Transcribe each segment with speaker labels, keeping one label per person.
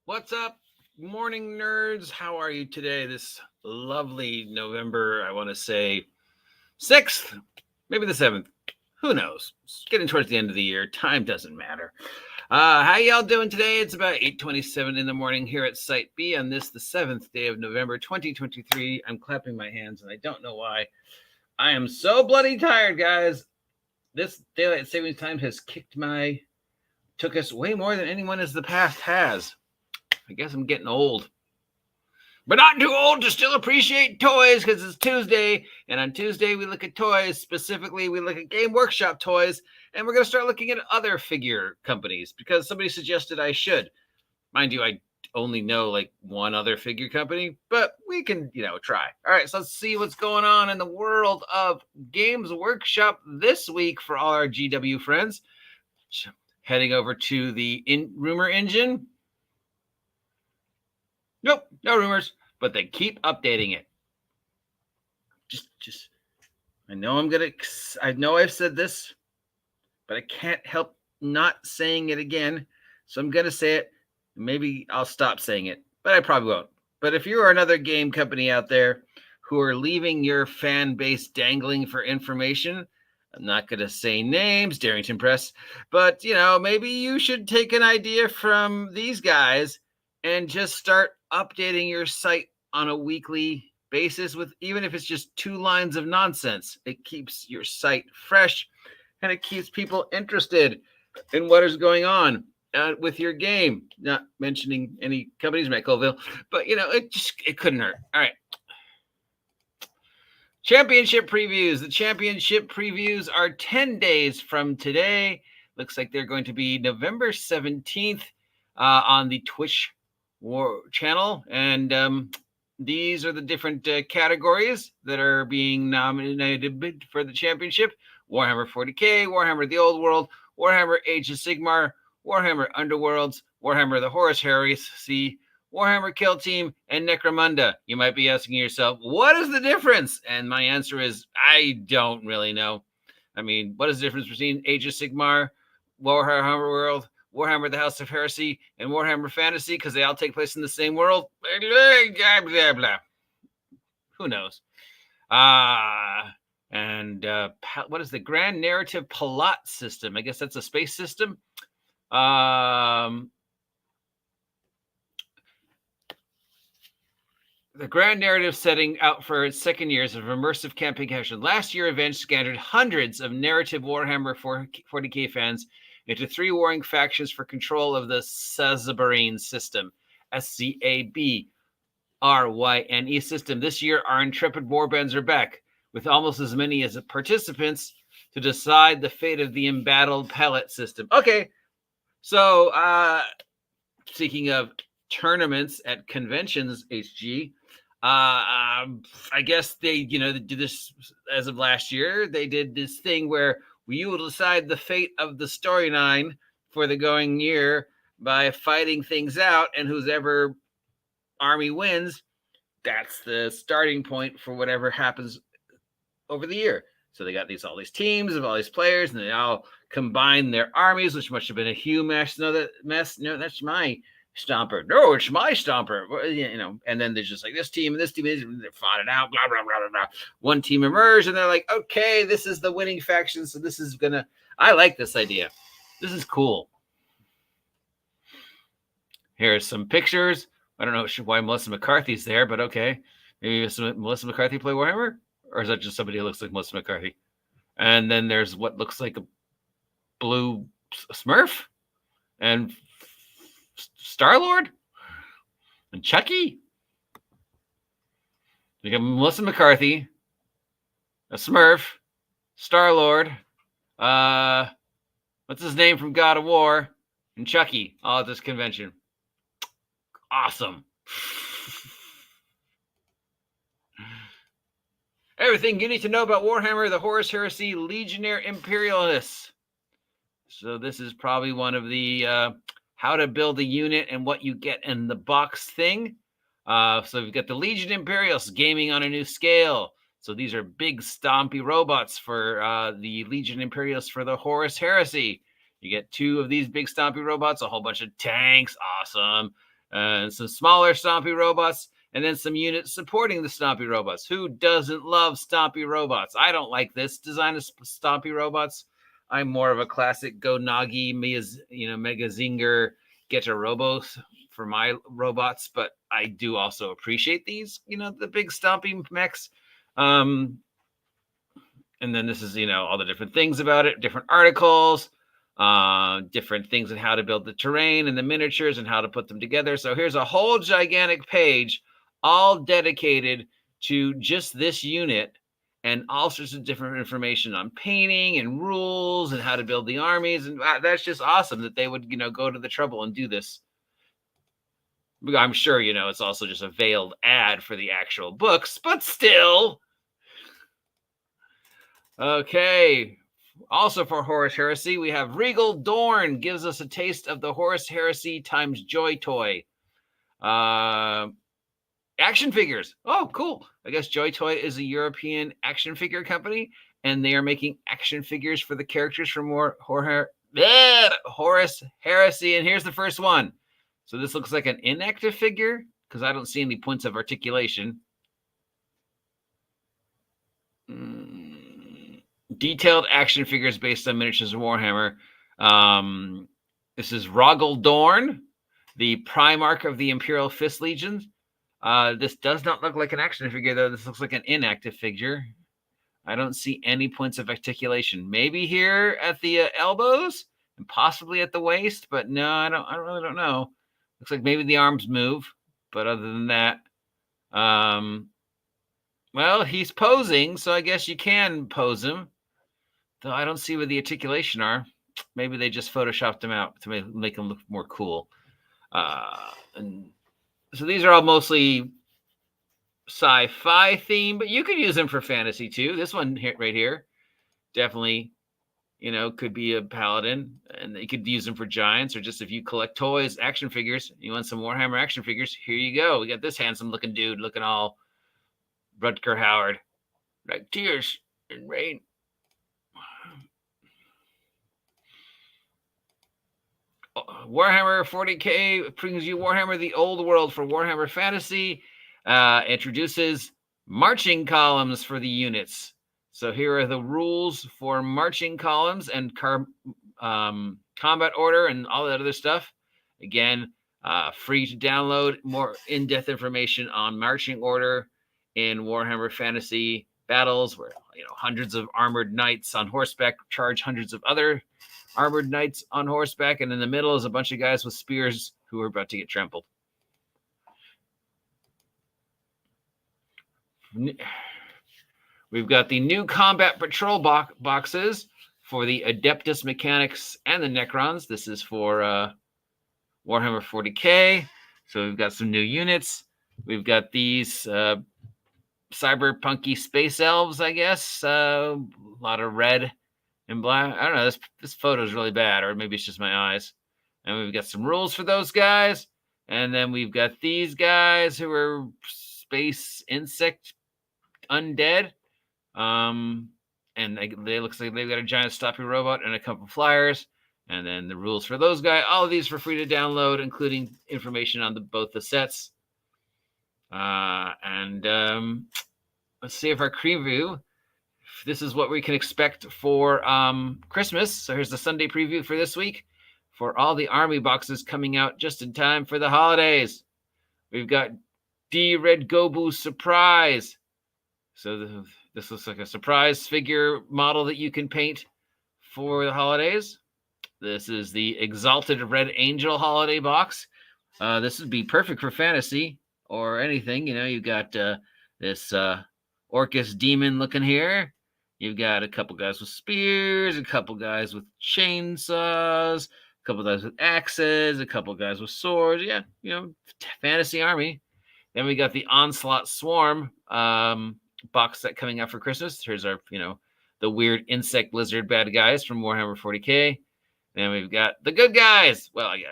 Speaker 1: What's up, morning nerds? How are you today? This lovely November, I want to say 6th, maybe the 7th. Who knows? It's getting towards the end of the year. Time doesn't matter. How y'all doing today? It's about 8:27 in the morning here at Site B on this, the 7th day of November, 2023. I'm clapping my hands, and I don't know why. I am so bloody tired, guys. This daylight savings time has took us way more than anyone as the past has. I guess I'm getting old. But not too old to still appreciate toys because it's Tuesday. And on Tuesday, we look at toys. Specifically, we look at Game Workshop toys. And we're going to start looking at other figure companies because somebody suggested I should. Mind you, I only know like one other figure company, but we can, try. All right, so let's see what's going on in the world of Games Workshop this week for all our GW friends. Heading over to the rumor engine. Nope, no rumors, but they keep updating it. I know I've said this, but I can't help not saying it again. So I'm going to say it. Maybe I'll stop saying it, but I probably won't. But if you are another game company out there who are leaving your fan base dangling for information, I'm not going to say names, Darrington Press, but, maybe you should take an idea from these guys and just start updating your site on a weekly basis with, even if it's just 2 lines of nonsense. It keeps your site fresh and it keeps people interested in what is going on with your game. Not mentioning any companies, Matt Colville, but it couldn't hurt. All right. Championship previews. The championship previews are 10 days from today. Looks like they're going to be November 17th on the Twitch channel. And these are the different categories that are being nominated for the championship. Warhammer 40K, Warhammer The Old World, Warhammer Age of Sigmar, Warhammer Underworlds, Warhammer The Horus Heresy, Warhammer Kill Team, and Necromunda. You might be asking yourself, what is the difference? And my answer is, I don't really know. I mean, what is the difference between Age of Sigmar, Warhammer World, Warhammer The House of Heresy, and Warhammer Fantasy? Because they all take place in the same world? Blah, blah, blah. Who knows? What is the Grand Narrative Palat system? I guess that's a space system. The Grand Narrative setting out for its second years of immersive campaign action. Last year, events scattered hundreds of narrative Warhammer 40K fans into 3 warring factions for control of the Sazabarine system, SCABRYNE system. This year, our intrepid warbands are back, with almost as many as participants to decide the fate of the embattled palette system. Okay, so speaking of tournaments at conventions, HG, I guess they, do this as of last year. They did this thing where you will decide the fate of the storyline for the going year by fighting things out, and whoever army wins, that's the starting point for whatever happens over the year. So they got all these teams of all these players, and they all combine their armies, which must have been a huge mess. No, that's my Stomper. No, it's my Stomper. And then there's just like this team and this team, they fought it out, blah, blah, blah, blah, blah. One team emerged, and they're like, okay, this is the winning faction, so this is I like this idea. This is cool. Here's some pictures. I don't know why Melissa McCarthy's there, but okay. Maybe Melissa McCarthy play Warhammer? Or is that just somebody who looks like Melissa McCarthy? And then there's what looks like a blue Smurf and Star-Lord and Chucky. We got Melissa McCarthy, a Smurf, Star-Lord, what's his name from God of War, and Chucky all at this convention. Awesome. Everything you need to know about Warhammer, the Horus Heresy, Legionnaire Imperialists. So this is probably one of the how to build a unit and what you get in the box thing. So we've got the Legion Imperials gaming on a new scale. So these are big stompy robots for the Legion Imperials for the Horus Heresy. You get 2 of these big stompy robots, a whole bunch of tanks. Awesome. and some smaller stompy robots, and then some units supporting the stompy robots. Who doesn't love stompy robots? I don't like this design of stompy robots. I'm more of a classic Go Nagi, Mega Zinger, Get a Robos for my robots, but I do also appreciate these, the big stompy mechs. And then this is, all the different things about it, different articles, different things on how to build the terrain and the miniatures and how to put them together. So here's a whole gigantic page, all dedicated to just this unit and all sorts of different information on painting and rules and how to build the armies. And that's just awesome that they would, go to the trouble and do this. I'm sure, it's also just a veiled ad for the actual books, but still. Okay. Also for Horus Heresy, we have Regal Dorn gives us a taste of the Horus Heresy times Joy Toy. Action figures. Oh, cool. I guess Joy Toy is a European action figure company, and they are making action figures for the characters from Horus Heresy. And here's the first one. So this looks like an inactive figure because I don't see any points of articulation. Detailed action figures based on miniatures of Warhammer. This is Rogel Dorn, the Primarch of the Imperial Fist Legion. This does not look like an action figure, though. This looks like an inactive figure. I don't see any points of articulation. Maybe here at the elbows and possibly at the waist, but no, I really don't know. Looks like maybe the arms move, but other than that, well, he's posing, so I guess you can pose him. Though I don't see where the articulation are. Maybe they just photoshopped him out to make him look more cool. And so these are all mostly sci-fi themed, but you could use them for fantasy too. This one here, right here, definitely, could be a paladin, and you could use them for giants, or just if you collect toys, action figures, you want some Warhammer action figures, here you go. We got this handsome looking dude looking all Rutger Howard, like tears and rain. Warhammer 40K brings you Warhammer the Old World for Warhammer Fantasy. Introduces marching columns for the units. So here are the rules for marching columns and combat order and all that other stuff. Again, free to download more in-depth information on marching order in Warhammer Fantasy battles, where hundreds of armored knights on horseback charge hundreds of other armored knights on horseback, and in the middle is a bunch of guys with spears who are about to get trampled. We've got the new combat patrol boxes for the Adeptus Mechanics and the Necrons. This is for Warhammer 40K. So we've got some new units. We've got these cyberpunky space elves, I guess. A lot of red and black. I don't know. This photo is really bad, or maybe it's just my eyes. And we've got some rules for those guys. And then we've got these guys who are space insect undead. And they looks like they've got a giant stoppy robot and a couple of flyers. And then the rules for those guys. All of these for free to download, including information on both the sets. Let's see if our preview. This is what we can expect for Christmas. So here's the Sunday preview for this week for all the army boxes coming out just in time for the holidays. We've got D Red Gobu Surprise. So this looks like a surprise figure model that you can paint for the holidays. This is the Exalted Red Angel holiday box. This would be perfect for fantasy or anything. You've got this Orcus demon looking here. You've got a couple guys with spears, a couple guys with chainsaws, a couple guys with axes, a couple guys with swords. Yeah, fantasy army. Then we got the Onslaught Swarm box set coming out for Christmas. Here's our, the weird insect lizard bad guys from Warhammer 40K. Then we've got the good guys. Well, yeah,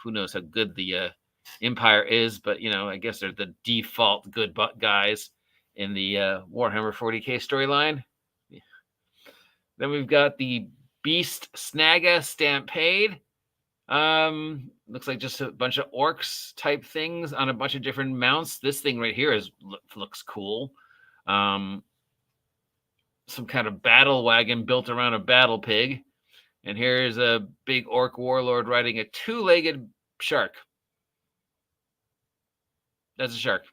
Speaker 1: who knows how good the Empire is, but, I guess they're the default good guys in the Warhammer 40K storyline. Yeah. Then we've got the Beast Snaga Stampede. Looks like just a bunch of orcs type things on a bunch of different mounts. This thing right here looks cool. Some kind of battle wagon built around a battle pig. And here's a big orc warlord riding a two-legged shark. That's a shark.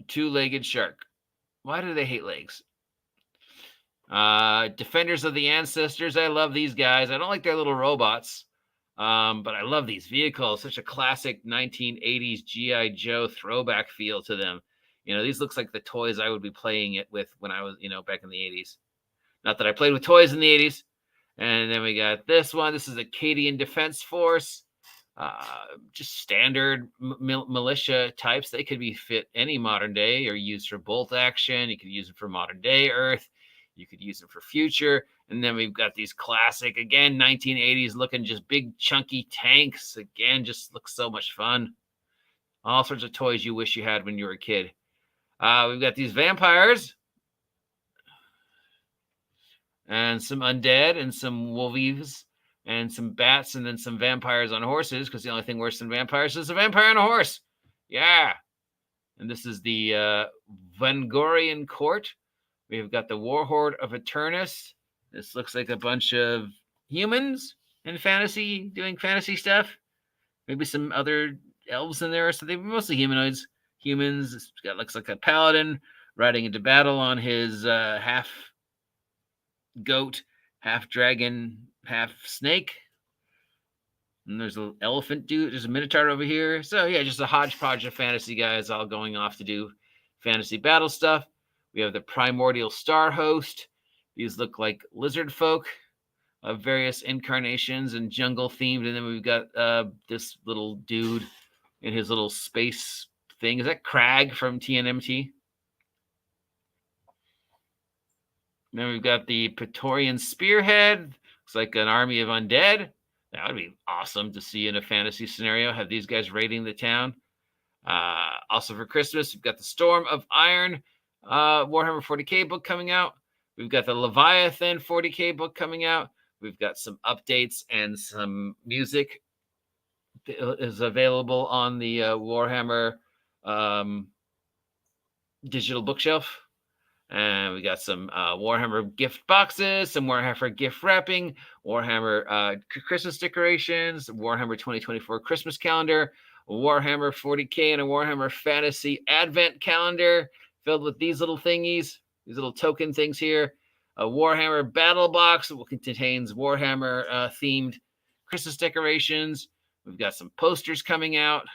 Speaker 1: Two-legged shark. Why do they hate legs? Defenders of the Ancestors. I love these guys. I don't like their little robots, but I love these vehicles. Such a classic 1980s G.I. Joe throwback feel to them. You know, these looks like the toys I would be playing it with when I was, back in the 80s. Not that I played with toys in the 80s. And then we got this one. This is Acadian Defense Force. Just standard militia types. They could be fit any modern day or used for bolt action. You could use them for modern day Earth. You could use them for future. And then we've got these classic, again, 1980s looking just big chunky tanks. Again, just looks so much fun. All sorts of toys you wish you had when you were a kid. We've got these vampires. And some undead and some wolves and some bats and then some vampires on horses, because the only thing worse than vampires is a vampire on a horse. Yeah. And this is the Vangorian Court. We've got the Warhorde of Eternus. This looks like a bunch of humans in fantasy, doing fantasy stuff. Maybe some other elves in there. So they're mostly humanoids. Humans. It's got, looks like a paladin riding into battle on his half goat, half dragon, half snake. And there's an elephant dude. There's a minotaur over here. So yeah, just a hodgepodge of fantasy guys all going off to do fantasy battle stuff. We have the Primordial Star Host. These look like lizard folk of various incarnations and jungle themed. And then we've got this little dude in his little space thing. Is that Crag from TNMT? Then we've got the Praetorian Spearhead. Looks like an army of undead. That would be awesome to see in a fantasy scenario. Have these guys raiding the town. Also for Christmas, we've got the Storm of Iron Warhammer 40K book coming out. We've got the Leviathan 40K book coming out. We've got some updates and some music is available on the Warhammer digital bookshelf. And we got some Warhammer gift boxes, some Warhammer gift wrapping, Warhammer Christmas decorations, Warhammer 2024 Christmas calendar, Warhammer 40K, and a Warhammer Fantasy Advent calendar filled with these little thingies, these little token things here. A Warhammer Battle Box that contains Warhammer themed Christmas decorations. We've got some posters coming out. A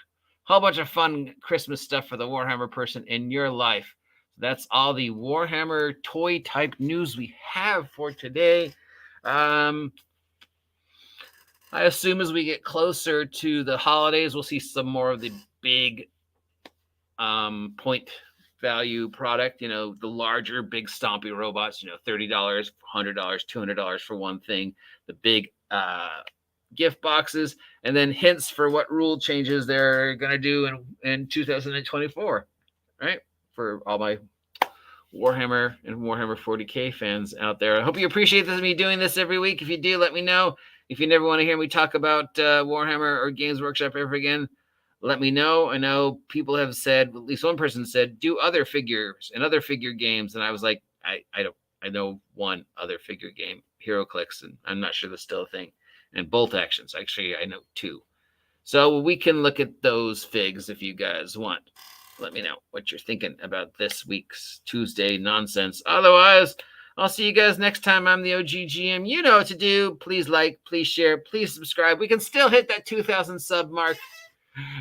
Speaker 1: whole bunch of fun Christmas stuff for the Warhammer person in your life. That's all the Warhammer toy type news we have for today. I assume as we get closer to the holidays, we'll see some more of the big point value product, the larger, big stompy robots, $30, $100, $200 for one thing, the big gift boxes, and then hints for what rule changes they're going to do in 2024, right? For all my Warhammer and Warhammer 40K fans out there. I hope you appreciate me doing this every week. If you do, let me know. If you never want to hear me talk about Warhammer or Games Workshop ever again, let me know. I know people have said, at least one person said, do other figures and other figure games. And I was like, I know one other figure game, HeroClix, and I'm not sure that's still a thing. And Bolt Actions. Actually, I know two. So we can look at those figs if you guys want. Let me know what you're thinking about this week's Tuesday nonsense. Otherwise, I'll see you guys next time. I'm the OGGM. You know what to do. Please like, please share, please subscribe. We can still hit that 2,000 sub mark.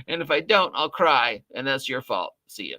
Speaker 1: And if I don't, I'll cry. And that's your fault. See you.